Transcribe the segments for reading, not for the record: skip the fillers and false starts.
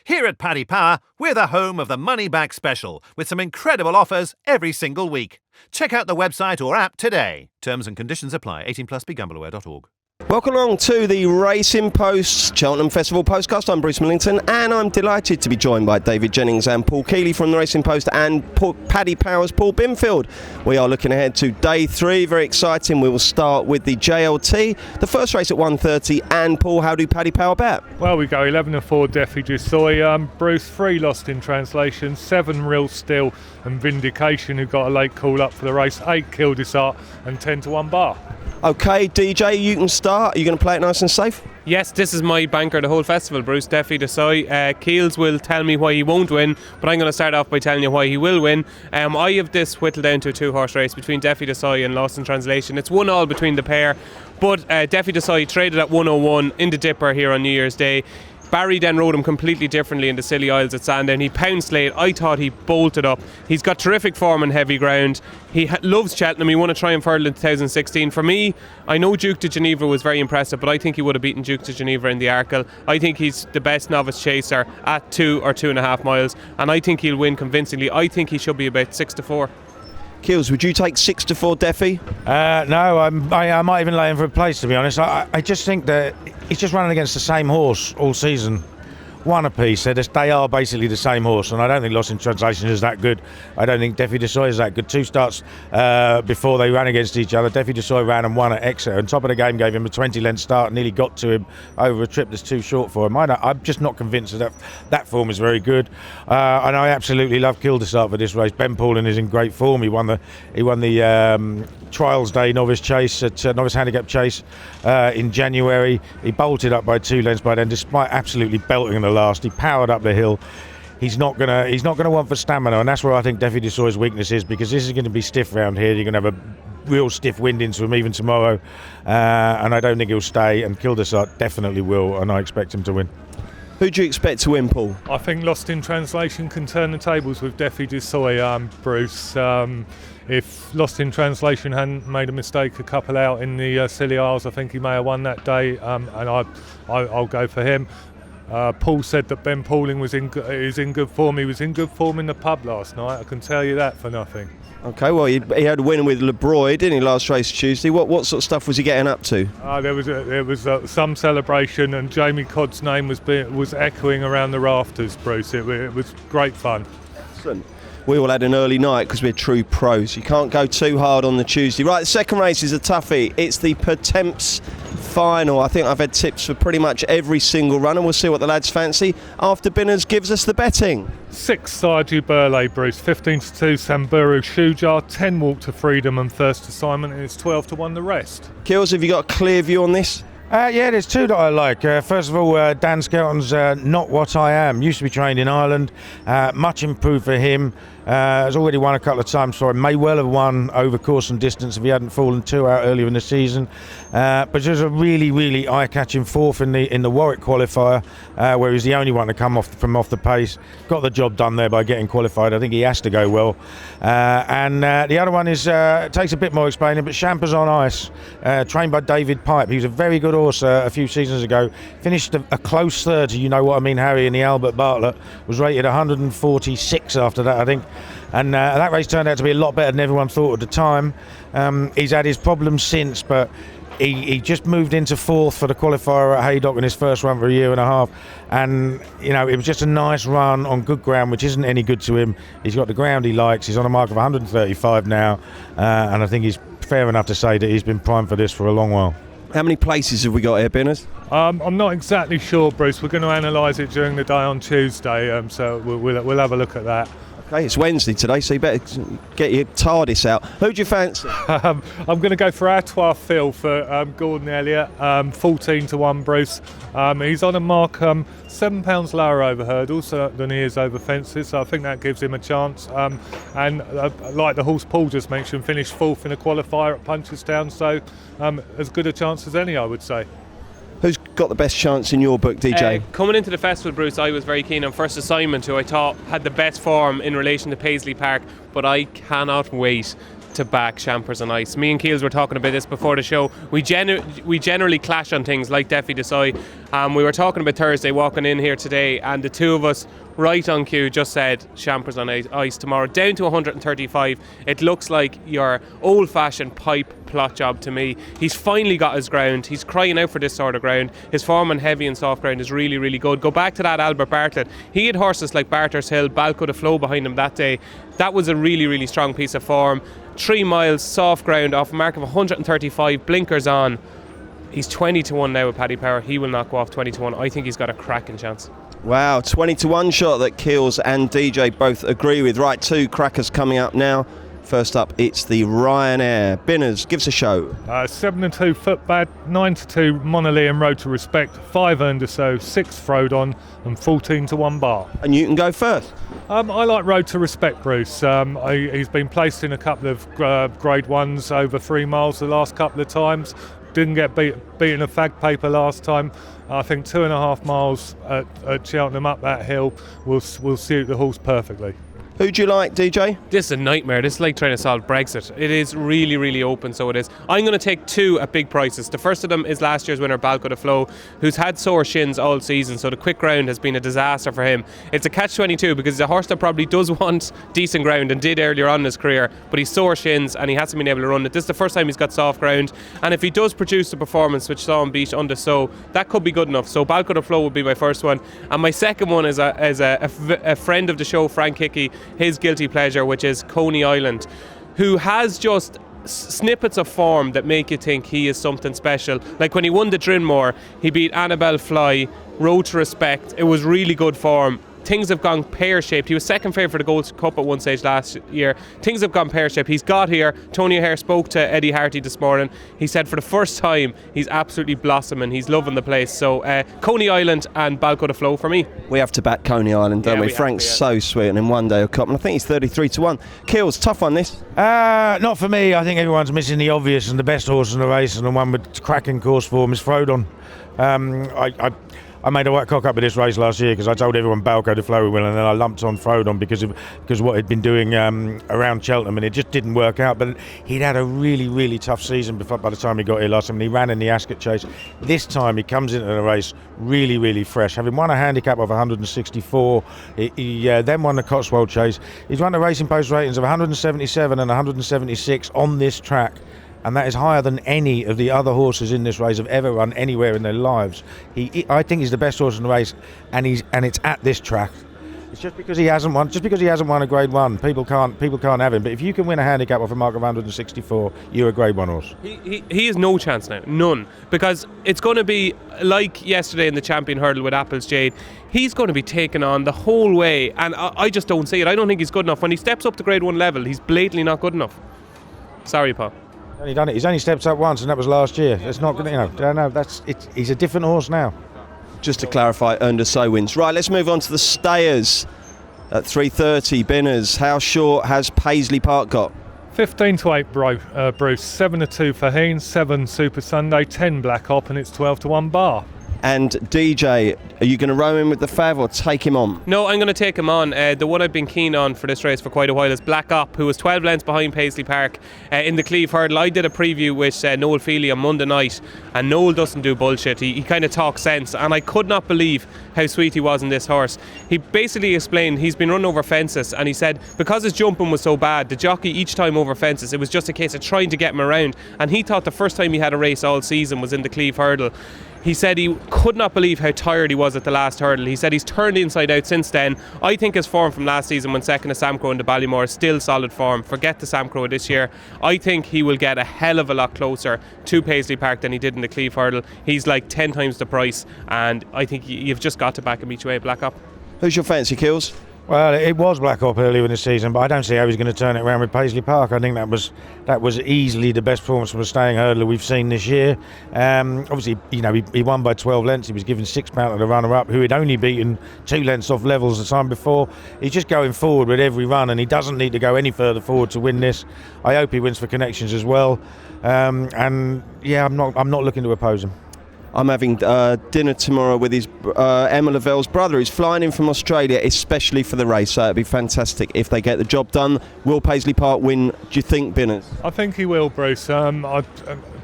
Here at Paddy Power, we're the home of the Money Back Special, with some incredible offers every single week. Check out the website or app today. Terms and conditions apply. 18 plus, begambleaware.org. Welcome along to the Racing Post Cheltenham Festival Postcast. I'm Bruce Millington, and I'm delighted to be joined by David Jennings and Paul Keeley from the Racing Post and Paddy Power's Paul Binfield. We are looking ahead to day 3, very exciting. We will start with the JLT, the first race at 1:30. And Paul, how do Paddy Power bet? Well, we go 11-4 Defi Dusoy, Bruce 3 Lost in Translation, 7 Real Still and Vindication, who got a late call up for the race, 8 Kildisart and 10-1 Bar. Okay, DJ, you can start. Are you going to play it nice and safe? Yes, this is my banker the whole festival, Bruce. Defi Dusoy. Keels will tell me why he won't win, but I'm going to start off by telling you why he will win. I have this whittled down to a 2-horse race between Defi Dusoy and Lost in Translation. It's 1-1 between the pair, but Defi Dusoy traded at 101 in the Dipper here on New Year's Day. Barry then rode him completely differently in the Scilly Isles at Sandown. He pounced late. I thought he bolted up. He's got terrific form on heavy ground. He loves Cheltenham. He won a Triumph Hurdle in 2016. For me, I know Duke de Geneva was very impressive, but I think he would have beaten Duke de Geneva in the Arkle. I think he's the best novice chaser at 2 or 2.5 miles, and I think he'll win convincingly. I think he should be about 6-4. Keels, would you take 6-4 Defi? No, I might even lay him for a place, to be honest. I just think that he's just running against the same horse all season. One apiece. They are basically the same horse, and I don't think Lost in Translation is that good. I don't think Defi Dusoy is that good. 2 starts before they ran against each other. Defi Dusoy ran and won at Exeter, and top of the game gave him a 20-length start, nearly got to him over a trip that's too short for him. I'm just not convinced that form is very good, and I absolutely love Kildisart for this race. Ben Paulin is in great form. He won the Trials Day Novice Chase at Novice Handicap Chase in January. He bolted up by 2 lengths by then, despite absolutely belting in the last. He powered up the hill. He's not gonna want for stamina, and that's where I think Defi Dusoy's weakness is, because this is going to be stiff round here. You're going to have a real stiff wind into him even tomorrow, and I don't think he'll stay. And Kildisart definitely will, and I expect him to win. Who do you expect to win, Paul? I think Lost in Translation can turn the tables with Defi Dusoy, Bruce. If Lost in Translation hadn't made a mistake a couple out in the Scilly Isles, I think he may have won that day, and I'll go for him. Paul said that Ben Pauling is in good form. He was in good form in the pub last night. I can tell you that for nothing. Okay, well, he had a win with LeBroy, didn't he, last race Tuesday? What sort of stuff was he getting up to? There was some celebration, and Jamie Codd's name was echoing around the rafters, Bruce. It was great fun. Excellent. We all had an early night because we're true pros. You can't go too hard on the Tuesday. Right, the second race is a toughie. It's the Pertemps Final. I think I've had tips for pretty much every single runner. We'll see what the lads fancy after Binners gives us the betting. 6 Sarju Burley, Bruce. 15-2 Samburu Shujar. 10 Walk to Freedom and First Assignment, and it's 12-1 the rest. Kills, have you got a clear view on this? Yeah, there's 2 that I like. First of all, Dan Skelton's Not What I Am. Used to be trained in Ireland. Much improved for him. Has already won a couple of times for him. May well have won over course and distance if he hadn't fallen 2 out earlier in the season. But there's a really, really eye-catching 4th in the Warwick qualifier, where he's the only one to come off the pace. Got the job done there by getting qualified. I think he has to go well. And the other one is takes a bit more explaining, but Champers on Ice, trained by David Pipe. He was a very good horse a few seasons ago. Finished a close third to You Know What I Mean, Harry, in the Albert Bartlett. Was rated 146 after that, I think. And that race turned out to be a lot better than everyone thought at the time. He's had his problems since, but he just moved into 4th for the qualifier at Haydock in his first run for a year and a half. And, you know, it was just a nice run on good ground, which isn't any good to him. He's got the ground he likes. He's on a mark of 135 now. And I think he's fair enough to say that he's been primed for this for a long while. How many places have we got here, Binners? I'm not exactly sure, Bruce. We're going to analyse it during the day on Tuesday, so we'll have a look at that. Okay, it's Wednesday today, so you better get your TARDIS out. Who do you fancy? I'm going to go for Artois Phil for Gordon Elliott, 14-1, Bruce. He's on a mark £7 lower over hurdles than he is over fences, so I think that gives him a chance. And like the horse Paul just mentioned, finished 4th in a qualifier at Punchestown, so as good a chance as any, I would say. Who's got the best chance in your book, DJ? Coming into the festival, Bruce, I was very keen on First Assignment, who I thought had the best form in relation to Paisley Park, but I cannot wait to back Champers on Ice. Me and Keels were talking about this before the show. We generally clash on things like Defi Desai. We were talking about Thursday walking in here today, and the two of us right on cue just said Champers on Ice tomorrow, down to 135. It looks like your old-fashioned pipe plot job to me. He's finally got his ground. He's crying out for this sort of ground. His form on heavy and soft ground is really, really good. Go back to that Albert Bartlett. He had horses like Barter's Hill, Balco de Flow behind him that day. That was a really, really strong piece of form. 3 miles, soft ground, off a mark of 135, blinkers on. He's 20-1 now with Paddy Power. He will not go off 20-1. I think he's got a cracking chance. Wow, 20-1 shot that Keels and DJ both agree with. Right, 2 crackers coming up now. First up, it's the Ryanair. Binners, give us a show. 7-2 Footbad, 9-2 Monolith and Road to Respect, 5 Earned So, 6 Frodon, and 14-1 Bar. And you can go first. I like Road to Respect, Bruce. He's been placed in a couple of Grade 1s over 3 miles the last couple of times. Didn't get beaten a fag paper last time. I think 2.5 miles at Cheltenham up that hill will suit the horse perfectly. Who do you like, DJ? This is a nightmare. This is like trying to solve Brexit. It is really, really open, so it is. I'm going to take 2 at big prices. The first of them is last year's winner, Balco de Flow, who's had sore shins all season, so the quick ground has been a disaster for him. It's a catch-22 because he's a horse that probably does want decent ground and did earlier on in his career, but he's sore shins and he hasn't been able to run it. This is the first time he's got soft ground, and if he does produce a performance which saw him beat Under So, that could be good enough. So Balco de Flow would be my first one, and my second one is a friend of the show, Frank Hickey, his guilty pleasure, which is Coney Island, who has just snippets of form that make you think he is something special. Like when he won the Drinmore, he beat Annabelle Fly, Road to Respect. It was really good form. Things have gone pear-shaped. He was second favourite for the Gold Cup at one stage last year. Things have gone pear-shaped. He's got here. Tony O'Hare spoke to Eddie Harty this morning. He said for the first time he's absolutely blossoming. He's loving the place. So Coney Island and Balco de Flow for me. We have to back Coney Island, don't we? Frank's so sweet, and in one day of Cup, and I think he's 33-1. Keels, tough on this. Not for me. I think everyone's missing the obvious, and the best horse in the race, and the one with cracking course form is Frodon. I made a white cock up with this race last year because I told everyone Balco de Flow would win, and then I lumped on Frodon because what he'd been doing around Cheltenham, and it just didn't work out. But he'd had a really, really tough season by the time he got here last time. And he ran in the Ascot Chase. This time he comes into the race really, really fresh. Having won a handicap of 164, he then won the Cotswold Chase. He's run the Racing Post ratings of 177 and 176 on this track. And that is higher than any of the other horses in this race have ever run anywhere in their lives. I think he's the best horse in the race, and it's at this track. It's just because he hasn't won a Grade 1, people can't have him. But if you can win a handicap off a mark of 164, you're a Grade 1 horse. He has no chance now, none, because it's going to be like yesterday in the Champion Hurdle with Apple's Jade. He's going to be taken on the whole way, and I just don't see it. I don't think he's good enough. When he steps up to Grade 1 level, he's blatantly not good enough. Sorry, Paul. He's only stepped up once, and that was last year. It's not going he's a different horse now. Just to clarify, Earned So wins. Right, let's move on to the stayers at 3:30. Binners, how short has Paisley Park got? 15-8 Bruce, 7-2 Faheen, 7 Super Sunday, 10 Black Hop, and it's 12-1 Bar. And DJ, are you going to row him with the Fav or take him on? No, I'm going to take him on. The one I've been keen on for this race for quite a while is Black Op, who was 12 lengths behind Paisley Park in the Cleve Hurdle. I did a preview with Noel Feely on Monday night, and Noel doesn't do bullshit. He kind of talks sense, and I could not believe how sweet he was in this horse. He basically explained he's been running over fences, and he said because his jumping was so bad, the jockey each time over fences, it was just a case of trying to get him around, and he thought the first time he had a race all season was in the Cleve Hurdle. He said he could not believe how tired he was at the last hurdle. He said he's turned inside out since then. I think his form from last season when second to Sam Crow in the Ballymore is still solid form. Forget the Sam Crow this year. I think he will get a hell of a lot closer to Paisley Park than he did in the Cleve Hurdle. He's like 10 times the price, and I think you've just got to back him each way, Black Up. Who's your fancy, Kills? Well, it was Black Hop earlier in the season, but I don't see how he's going to turn it around with Paisley Park. I think that was easily the best performance from a staying hurdler we've seen this year. Obviously, he won by 12 lengths. He was given £6 to the runner-up, who had only beaten 2 lengths off levels the time before. He's just going forward with every run, and he doesn't need to go any further forward to win this. I hope he wins for connections as well. I'm not looking to oppose him. I'm having dinner tomorrow with his Emma Lavelle's brother. He's flying in from Australia especially for the race, so it'd be fantastic if they get the job done. Will Paisley Park win, do you think, Binners? I think he will, Bruce.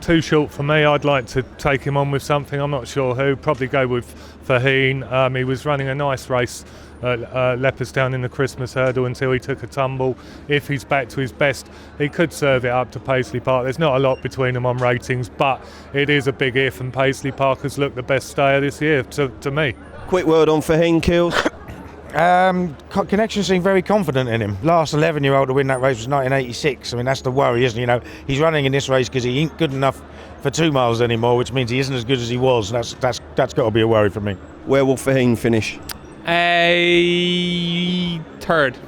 Too short for me. I'd like to take him on with something. I'm not sure who. Probably go with Faheen. He was running a nice race Leopardstown in the Christmas hurdle until he took a tumble. If he's back to his best, he could serve it up to Paisley Park. There's not a lot between them on ratings, but it is a big if, and Paisley Park has looked the best stayer this year to me. Quick word on Faheen, Kills. Connection seemed very confident in him. Last 11-year-old to win that race was 1986. I mean, that's the worry, isn't it? You know, he's running in this race because he ain't good enough for 2 miles anymore, which means he isn't as good as he was. That's got to be a worry for me. Where will Faheen finish? Third.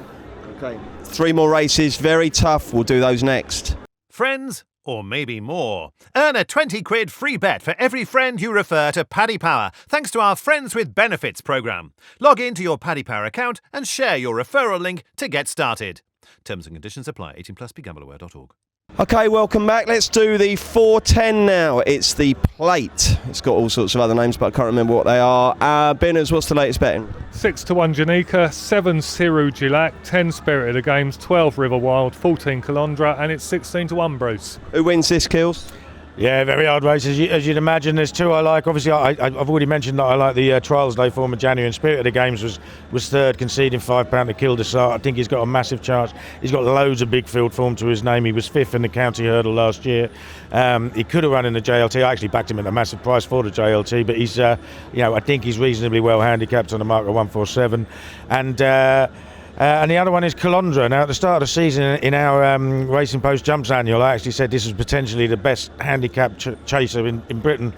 Okay. 3 more races, very tough. We'll do those next. Friends, or maybe more. Earn a 20 quid free bet for every friend you refer to Paddy Power, thanks to our Friends with Benefits programme. Log in to your Paddy Power account and share your referral link to get started. Terms and conditions apply. 18+, begambleaware.org. Okay, welcome back. Let's do the 410 now. It's the Plate. It's got all sorts of other names, but I can't remember what they are. Binners, what's the latest betting? 6-1 Janika, 7 Siru Gilak, 10 Spirit of the Games, 12 River Wild, 14 Calandra, and it's 16-1 Bruce. Who wins this, Kills? Yeah, very hard race. As you'd imagine, there's 2 I like. Obviously, I've already mentioned that I like the Trials Day form of January, and Spirit of the Games was third, conceding £5 to Kildesart. I think he's got a massive chance. He's got loads of big field form to his name. He was 5th in the county hurdle last year. He could have run in the JLT. I actually backed him at a massive price for the JLT, but he's, I think he's reasonably well handicapped on the mark of 147. And the other one is Calandra. Now, at the start of the season, in our Racing Post Jumps Annual, I actually said this was potentially the best handicap chaser in Britain.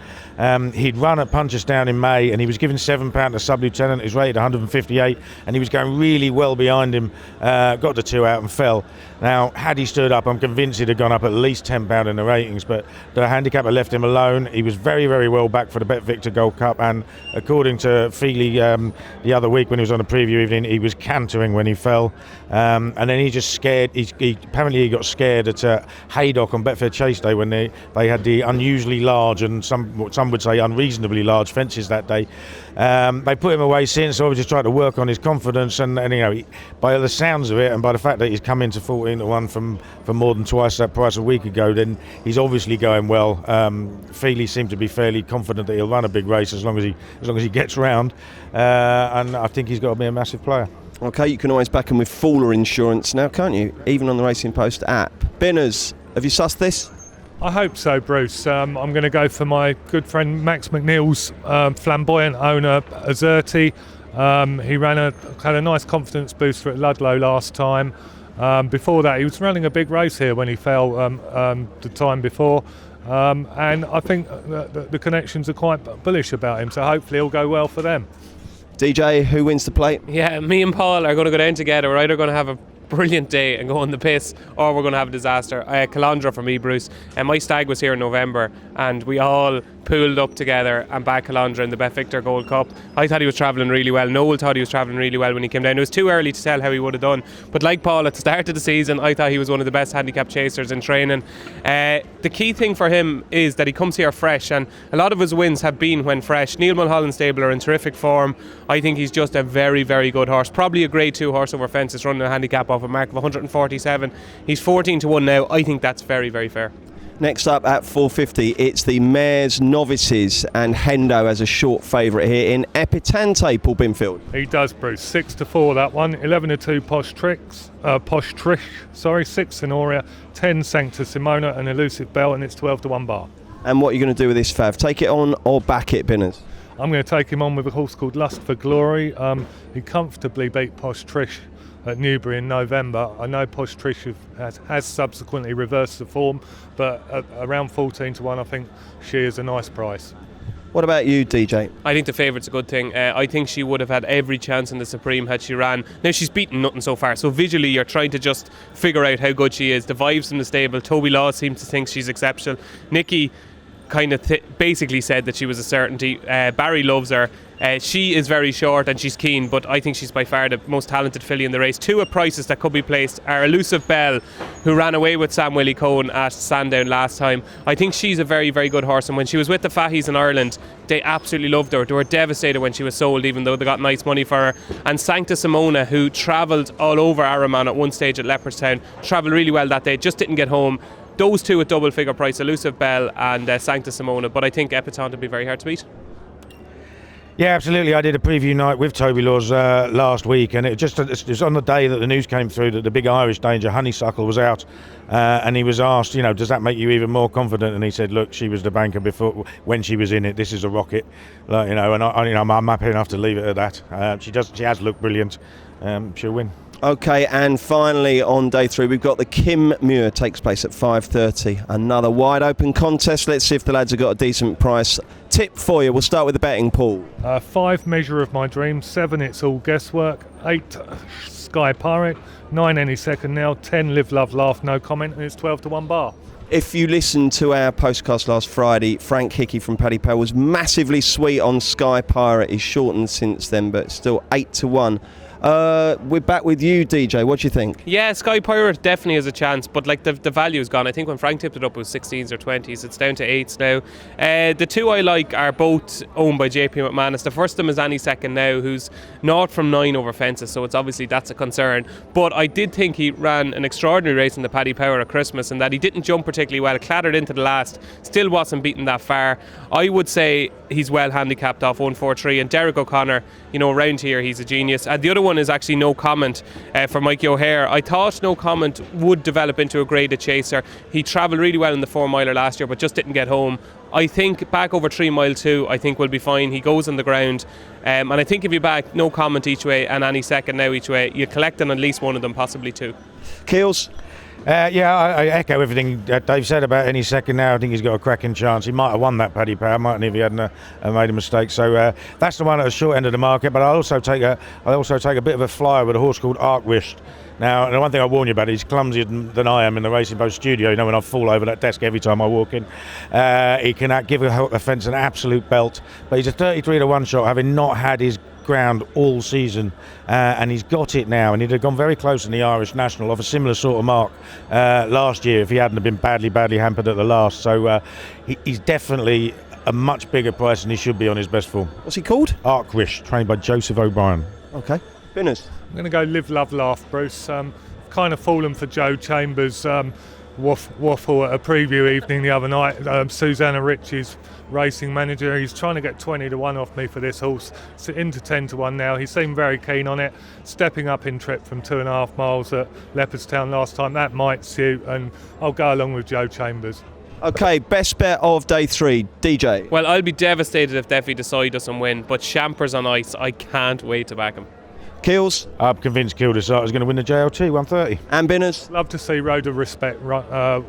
He'd run at Punchestown in May, and he was given £7 to sub-lieutenant. He's rated 158, and he was going really well behind him. Got the 2 out and fell. Now, had he stood up, I'm convinced he'd have gone up at least £10 in the ratings, but the handicapper left him alone. He was very, very well back for the Bet Victor Gold Cup, and according to Feely the other week when he was on a preview evening, he was cantering when he fell, and then he just scared. He apparently got scared at Haydock on Betfair Chase Day when they had the unusually large and some would say unreasonably large fences that day. They put him away since, so I was just trying to work on his confidence, and by the sounds of it, and by the fact that he's come into 14-1 from more than twice that price a week ago, then he's obviously going well. Feely seemed to be fairly confident that he'll run a big race as long as he gets round, and I think he's got to be a massive player. Okay, you can always back him with Fuller Insurance now, can't you? Even on the Racing Post app. Binners, have you sussed this? I hope so, Bruce. I'm going to go for my good friend Max McNeil's flamboyant owner, Azerti. He had a nice confidence booster at Ludlow last time. Before that, he was running a big race here when he fell the time before. And I think the connections are quite bullish about him, so hopefully it'll go well for them. DJ, who wins the Plate? Yeah, me and Paul are going to go down together. We're either going to have a brilliant day and go on the piss, or we're going to have a disaster. Calandra for me, Bruce. And my stag was here in November, and we all pooled up together and backed Calandra in the Bet Victor Gold Cup. I thought he was travelling really well. Noel thought he was travelling really well when he came down. It was too early to tell how he would have done, but like Paul, at the start of the season, I thought he was one of the best handicap chasers in training. The key thing for him is that he comes here fresh, and a lot of his wins have been when fresh. Neil Mulholland stable are in terrific form. I think he's just a very, very good horse, probably a grade 2 horse over fences, running a handicap off a mark of 147. He's 14-1 now. I think that's very, very fair. Next up at 4:50, it's the Mares Novices, and Hendo as a short favourite here in Epitante, Paul Binfield. He does, Bruce. 6-4 that one. 11-2 Posh Trish, 6 Senoria, 10 Sancta Simona, and Elusive Bell, and it's 12-1 bar. And what are you going to do with this, Fav? Take it on or back it, Binners? I'm going to take him on with a horse called Lust for Glory. He comfortably beat Posh Trish at Newbury in November. I know Posh Trish has subsequently reversed the form, but at around 14-1, I think she is a nice price. What about you, DJ? I think the favourite's a good thing. I think she would have had every chance in the Supreme had she ran. Now, she's beaten nothing so far, so visually you're trying to just figure out how good she is. The vibes from the stable, Toby Law seems to think she's exceptional. Nikki kind of basically said that she was a certainty. Barry loves her. She is very short and she's keen, but I think she's by far the most talented filly in the race. Two at prices that could be placed are Elusive Bell, who ran away with Sam Willie Cohen at Sandown last time. I think she's a very, very good horse, and when she was with the Fahys in Ireland, they absolutely loved her. They were devastated when she was sold, even though they got nice money for her. And Sancta Simona, who travelled all over Arraman at one stage at Leopardstown, travelled really well that day, just didn't get home. Those two at double figure price, Elusive Bell and Sancta Simona, but I think Epatante would be very hard to beat. Yeah, absolutely. I did a preview night with Toby Laws last week, and it was on the day that the news came through that the big Irish danger, Honeysuckle, was out, and he was asked, does that make you even more confident? And he said, look, she was the banker before when she was in it. This is a rocket, and I'm happy enough to leave it at that. She has looked brilliant. She'll win. Okay, and finally on day 3 we've got the Kim Muir, takes place at 5:30. Another wide open contest. Let's see if the lads have got a decent price tip for you. We'll start with the betting, Paul. 5 Measure of My Dreams, 7 It's All Guesswork, 8 Sky Pirate, 9 Any Second Now, 10 Live Love Laugh No Comment, and it's 12 to 1 bar. If you listened to our postcast last Friday, Frank Hickey from Paddy Power was massively sweet on Sky Pirate. He's shortened since then, but still 8 to 1. We're back with you, DJ. What do you think? Yeah, Sky Pirate definitely has a chance, but the value's gone. I think when Frank tipped it up it was 16s or 20s. It's down to 8s now. The two I like are both owned by JP McManus. The first of them is Any Second Now, who's 0 from 9 over fences, so it's obviously that's a concern. But I did think he ran an extraordinary race in the Paddy Power at Christmas, and that he didn't jump particularly well, clattered into the last, still wasn't beaten that far. I would say he's well handicapped off 143, and Derek O'Connor, around here he's a genius. And the other one is actually No Comment for Mikey O'Hare. I thought No Comment would develop into a graded chaser. He travelled really well in the 4 miler last year, but just didn't get home. I think back over 3 mile 2, I think will be fine. He goes on the ground, and I think if you back No Comment each way and Any Second Now each way, you collect on at least one of them, possibly 2. Keels? I echo everything Dave said about Any Second Now. I think he's got a cracking chance. He might have won that Paddy Power, mightn't he, if he hadn't made a mistake. So that's the one at the short end of the market. But I also take a bit of a flyer with a horse called Arkwrist. Now, the one thing I warn you about, he's clumsier than I am in the Racing Post studio. When I fall over that desk every time I walk in. He can give a fence an absolute belt. But he's a 33 to 1 shot, having not had his ground all season, and he's got it now, and he'd have gone very close in the Irish National of a similar sort of mark last year if he hadn't have been badly hampered at the last. So he's definitely a much bigger price than he should be on his best form. What's he called? Arkwrist, trained by Joseph O'Brien. Okay. Binners? I'm going to go Live Love Laugh, Bruce. Kind of fallen for Joe Chambers' waffle at a preview evening the other night. Susanna Rich's racing manager, he's trying to get 20 to 1 off me for this horse. It's into 10 to 1 now. He seemed very keen on it, stepping up in trip from 2.5 miles at Leopardstown last time. That might suit, and I'll go along with Joe Chambers. Okay, best bet of day 3, DJ. Well, I'll be devastated if Defi Desai doesn't win, but Champers on ice, I can't wait to back him. Keels? I'm convinced Kiel Desai is going to win the JLT 130. And Binners? Love to see Road of Respect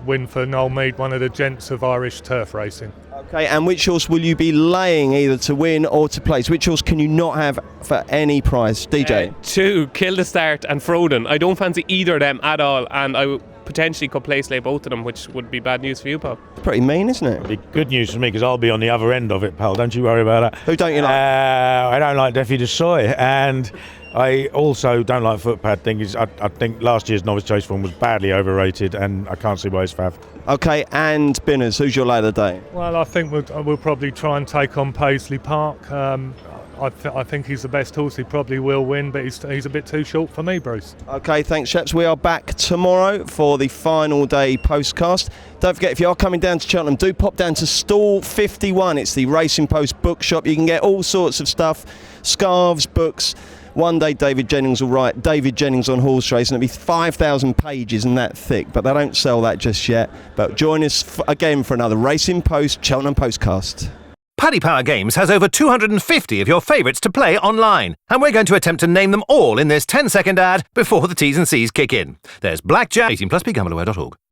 win for Noel Mead, one of the gents of Irish turf racing. Okay, and which horse will you be laying either to win or to place? Which horse can you not have for any price? DJ? 2, Kill the Start and Froden. I don't fancy either of them at all, and I potentially could place lay both of them, which would be bad news for you, pal. Pretty mean, isn't it? It'd be good news for me because I'll be on the other end of it, pal. Don't you worry about that. Who don't you like? I don't like Defi Desai, and I also don't like Footpad. I think last year's Novice Chase form was badly overrated, and I can't see why it's fav. Okay, and Binners, who's your lay of the day? Well, I think we'll probably try and take on Paisley Park. I think he's the best horse. He probably will win, but he's a bit too short for me, Bruce. Okay, thanks, chaps. We are back tomorrow for the final day postcast. Don't forget, if you are coming down to Cheltenham, do pop down to stall 51. It's the Racing Post bookshop. You can get all sorts of stuff, scarves, books. One day David Jennings will write David Jennings on horse racing. It'll be 5,000 pages and that thick, but they don't sell that just yet. But join us again for another Racing Post Cheltenham Postcast. Paddy Power Games has over 250 of your favourites to play online, and we're going to attempt to name them all in this 10-second ad before the T's and C's kick in. There's Blackjack, 18+, begambleaware.org.